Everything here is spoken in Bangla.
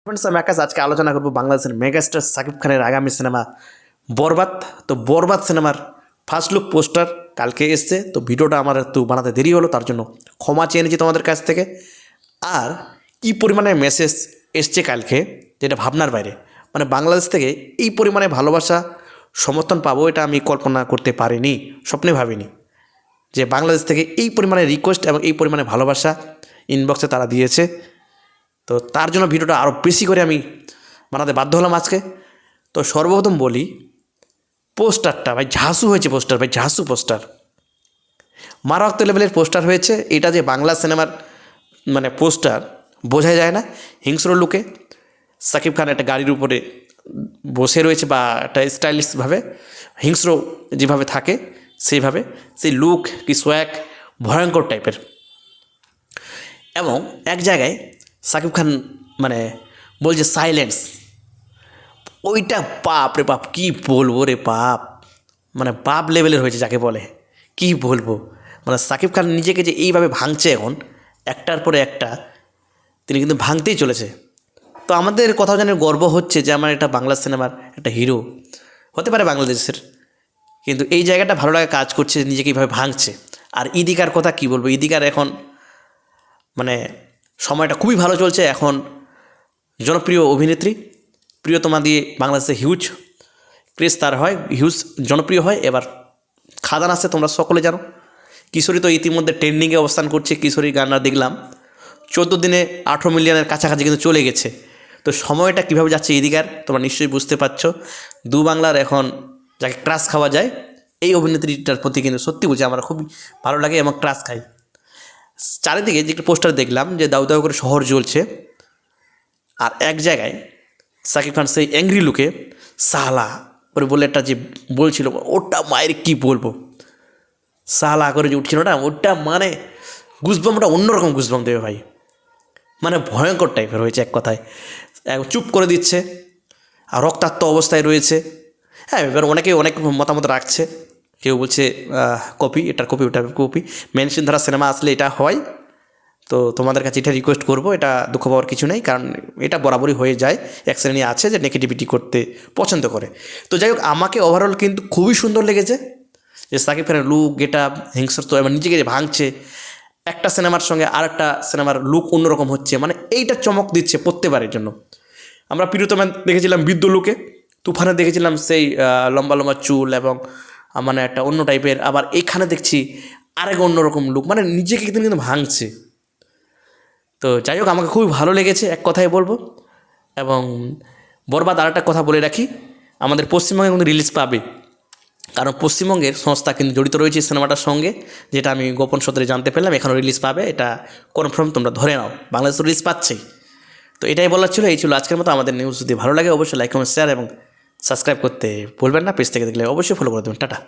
फ्रेंड्स আমি আজকে আলোচনা করব বাংলাদেশের মেগাস্টার সাকিব খানের আগামী সিনেমা বরবাদ। তো বরবাদ সিনেমার ফার্স্ট লুক পোস্টার কালকে এসছে। তো ভিডিওটা আমার একটু বানাতে দেরি হলো, তার জন্য ক্ষমা চেয়ে নিয়েছি তোমাদের কাছ থেকে। আর কী পরিমাণে মেসেজ এসছে কালকে, যেটা ভাবনার বাইরে। মানে বাংলাদেশ থেকে এই পরিমাণে ভালোবাসা সমর্থন পাবো এটা আমি কল্পনা করতে পারিনি, স্বপ্নে ভাবিনি যে বাংলাদেশ থেকে এই পরিমাণে রিকোয়েস্ট এবং এই পরিমাণে ভালোবাসা ইনবক্সে তারা দিয়েছে। তো তার জন্য ভিডিওটা আরও বেশি করে আমি বানাতে বাধ্য হলাম আজকে। তো সর্বপ্রথম বলি, পোস্টারটা ভাই ঝাঁসু হয়েছে, পোস্টার ভাই ঝাঁসু পোস্টার, মারাত্মক লেভেলের পোস্টার হয়েছে। এটা যে বাংলা সিনেমার মানে পোস্টার বোঝা যায় না। হিংস্র লুকে সাকিব খান একটা গাড়ির উপরে বসে রয়েছে, বা একটা স্টাইলিশভাবে হিংস্র যেভাবে থাকে সেইভাবে, সেই লুক কি সোয়াগ ভয়ঙ্কর টাইপের। এবং এক জায়গায় সাকিব খান মানে বলছে সাইলেন্স, ওইটা বাপ রে বাপ, কী বলবো রে বাপ, মানে বাপ লেভেলের হয়েছে যাকে বলে, কী বলবো। মানে সাকিব খান নিজেকে যে এইভাবে ভাঙছে এখন, একটার পরে একটা তিনি কিন্তু ভাঙতেই চলেছে। তো আমাদের কোথাও যেন গর্ব হচ্ছে যে আমার একটা বাংলা সিনেমার একটা হিরো হতে পারে বাংলাদেশের, কিন্তু এই জায়গাটা ভালো লাগে কাজ করছে, নিজেকে এইভাবে ভাঙছে। আর ইদিকার কথা কী বলবো, ইদিকার এখন মানে সময়টা খুবই ভালো চলছে। এখন জনপ্রিয় অভিনেত্রী, প্রিয়তমা দিয়ে বাংলাদেশে হিউজ ক্রেজ তার হয়, হিউজ জনপ্রিয় হয়। এবার খাদান আসছে, তোমরা সকলে জানো। কিশোরী তো ইতিমধ্যে ট্রেন্ডিংয়ে অবস্থান করছে। কিশোরী গানটা দেখলাম 14 দিনে 18 মিলিয়নের কাছাকাছি কিন্তু চলে গেছে। তো সময়টা কীভাবে যাচ্ছে এদিকার তোমরা নিশ্চয়ই বুঝতে পারছো। দু বাংলার এখন যাকে ক্রাশ খাওয়া যায়, এই অভিনেত্রীটার প্রতি কিন্তু সত্যি বলছি আমার খুবই ভালো লাগে এবং ক্রাশ খাই। চারিদিকে যে একটা পোস্টার দেখলাম যে দাউ দাউ করে শহর জ্বলছে, আর এক জায়গায় সাকিব খান সেই অ্যাংরি লুকে সালা করে বলে একটা যে বলছিল, ওটা মায়ের কী বলবো, সালা করে যে উঠছিল না, ওটা মানে গুজবামটা অন্যরকম গুজবাম দেবে ভাই, মানে ভয়ঙ্কর টাইপের হয়েছে এক কথায়। চুপ করে দিচ্ছে আর রক্তাক্ত অবস্থায় রয়েছে। হ্যাঁ, এবার অনেকে অনেক মতামত রাখছে, কেউ বলছে কপি, এটার কপি, ওটার কপি। মেনশন ধারা সিনেমা আসলে এটা হয়। তো তোমাদের কাছে এটা রিকোয়েস্ট করবো, এটা দুঃখ পাওয়ার কিছু নেই, কারণ এটা বরাবরই হয়ে যায়। এক শ্রেণী আছে যে নেগেটিভিটি করতে পছন্দ করে। তো যাই হোক, আমাকে ওভারঅল কিন্তু খুবই সুন্দর লেগেছে যে সাকিব খানের লুক, গেটা, হিংস্রত্ব এবং নিজেকে যে ভাঙছে, একটা সিনেমার সঙ্গে আর একটা সিনেমার লুক অন্যরকম হচ্ছে, মানে এইটা চমক দিচ্ছে প্রত্যেকবারের জন্য। আমরা প্রিয়তমা দেখেছিলাম বৃদ্ধ লুকে, তুফানে দেখেছিলাম সেই লম্বা লম্বা চুল এবং মানে একটা অন্য টাইপের, আবার এখানে দেখছি আরেক অন্যরকম লুক, মানে নিজেকে কিন্তু ভাঙছে। তো যাই হোক, আমাকে খুবই ভালো লেগেছে এক কথায় বলবো। এবং বরবাদ আর একটা কথা বলে রাখি, আমাদের পশ্চিমবঙ্গে কিন্তু রিলিজ পাবে, কারণ পশ্চিমবঙ্গের সংস্থা কিন্তু জড়িত রয়েছে সিনেমাটার সঙ্গে, যেটা আমি গোপন সূত্রে জানতে পারলাম। এখনও রিলিজ পাবে, এটা কনফার্ম, তোমরা ধরে নাও, বাংলাদেশ রিলিজ পাচ্ছেই। তো এটাই বলার ছিল, এই ছিল আজকের মতো আমাদের নিউজ। যদি ভালো লাগে অবশ্যই লাইক, কমেন্ট, শেয়ার এবং সাবস্ক্রাইব করতে ভুলবেন না। পেজ থেকে দেখলে অবশ্যই ফলো করে দেবেন। টাটা।